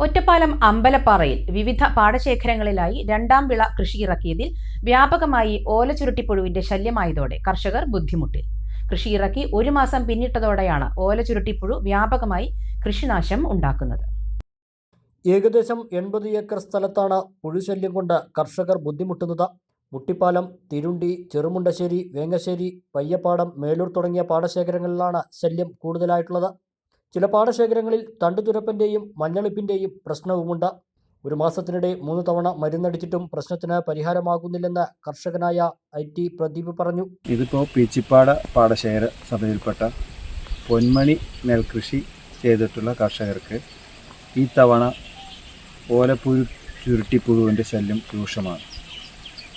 ഒറ്റപ്പാലം അമ്പലപ്പാറയിൽ വിവിധ പാടശേഖരങ്ങളിലായി രണ്ടാം വിള കൃഷിയിറക്കിയതിൽ വ്യാപകമായി ഓലചുരുട്ടിപ്പുഴുവിന്റെ ശല്യമായതോടെ കർഷകർ ബുദ്ധിമുട്ടിൽ. കൃഷിയിറക്കി 1 മാസം പിന്നിട്ടതോടെയാണ് ഓലചുരുട്ടിപ്പുഴു വ്യാപകമായി കൃഷിനാശം ഉണ്ടാക്കുന്നത്. ഏകദേശം 80 ഏക്കർ സ്ഥലത്താണ് പുഴുശല്യം കൊണ്ട് കർഷകർ ബുദ്ധിമുട്ടുന്നത്. മുട്ടിപ്പാലം, തിരുണ്ടി, ചെറുമുണ്ടശ്ശേരി, വേങ്ങശ്ശേരി, പയ്യപ്പാടം, മേലൂർ തുടങ്ങിയ പാടശേഖരങ്ങളിലാണ് ശല്യം കൂടുതലായിട്ടുള്ളത്. ചില പാടശേഖരങ്ങളിൽ തണ്ടുതുരപ്പൻ്റെയും മഞ്ഞളിപ്പിൻ്റെയും പ്രശ്നവുമുണ്ട്. 1 മാസത്തിനിടെ 3 തവണ മരുന്നടിച്ചിട്ടും പ്രശ്നത്തിന് പരിഹാരമാകുന്നില്ലെന്ന് കർഷകനായ IT പ്രദീപ് പറഞ്ഞു. ഇതിപ്പോൾ പീച്ചിപ്പാട പാടശേഖര സഭയിൽപ്പെട്ട പൊന്മണി നെൽകൃഷി ചെയ്തിട്ടുള്ള കർഷകർക്ക് ഈ തവണ ഓലപ്പുഴു ചുരുട്ടിപ്പുഴുവിൻ്റെ ശല്യം രൂക്ഷമാണ്.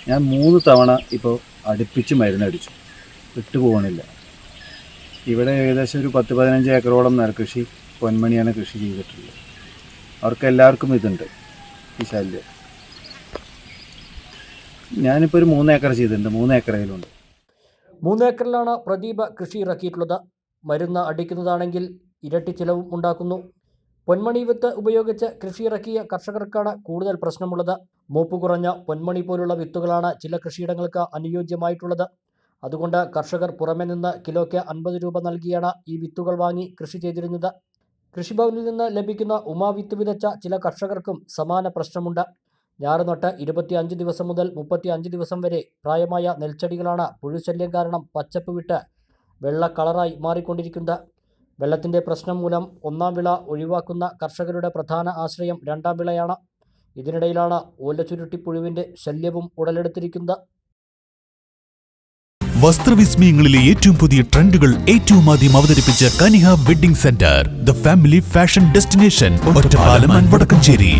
ഞാൻ 3 തവണ ഇപ്പോൾ അടുപ്പിച്ച് മരുന്നടിച്ചു, വിട്ടുപോകണില്ല. ഇവിടെ ഏകദേശം ഒരു 10-15 ഏക്കറോളം നെൽകൃഷി പൊന്മണിയാണ് കൃഷി ചെയ്തിട്ടുള്ളത്. അവർക്കെല്ലാവർക്കും ഇതുണ്ട്, ഈ ശല്യം. ഞാനിപ്പോൾ ഒരു 3 ഏക്കർ ചെയ്തിട്ടുണ്ട്, 3 ഏക്കറയിലുണ്ട്. 3 ഏക്കറിലാണ് പ്രദീപ് കൃഷി ഇറക്കിയിട്ടുള്ളത്. മരുന്ന് അടിക്കുന്നതാണെങ്കിൽ ഇരട്ടി ചിലവും ഉണ്ടാക്കുന്നു. പൊന്മണി വിത്ത് ഉപയോഗിച്ച് കൃഷി ഇറക്കിയ കർഷകർക്കാണ് കൂടുതൽ പ്രശ്നമുള്ളത്. മൂപ്പ് കുറഞ്ഞ പൊന്മണി പോലുള്ള വിത്തുകളാണ് ചില കൃഷിയിടങ്ങൾക്ക് അനുയോജ്യമായിട്ടുള്ളത്. അതുകൊണ്ട് കർഷകർ പുറമെ നിന്ന് കിലോയ്ക്ക് 50 രൂപ നൽകിയാണ് ഈ വിത്തുകൾ വാങ്ങി കൃഷി ചെയ്തിരുന്നത്. കൃഷിഭവനിൽ നിന്ന് ലഭിക്കുന്ന ഉമാവിത്ത് വിതച്ച ചില കർഷകർക്കും സമാന പ്രശ്നമുണ്ട്. ഞാറ് നട്ട് 25 ദിവസം മുതൽ 35 ദിവസം വരെ പ്രായമായ നെൽച്ചെടികളാണ് പുഴുശല്യം കാരണം പച്ചപ്പ് വിട്ട് വെള്ള കളറായി മാറിക്കൊണ്ടിരിക്കുന്നത്. വെള്ളത്തിൻ്റെ പ്രശ്നം മൂലം 1-ാം വിള ഒഴിവാക്കുന്ന കർഷകരുടെ പ്രധാന ആശ്രയം 2-ാം വിളയാണ്. ഇതിനിടയിലാണ് ഓലചുരുട്ടിപ്പുഴുവിൻ്റെ ശല്യവും ഉടലെടുത്തിരിക്കുന്നത്. വസ്ത്രവിസ്മയങ്ങളിലെ ഏറ്റവും പുതിയ ട്രെൻഡുകൾ ഏറ്റവും ആദ്യം അവതരിപ്പിച്ച Kaniha wedding centre, the family fashion destination, Ottapalam and Vadakkanchery.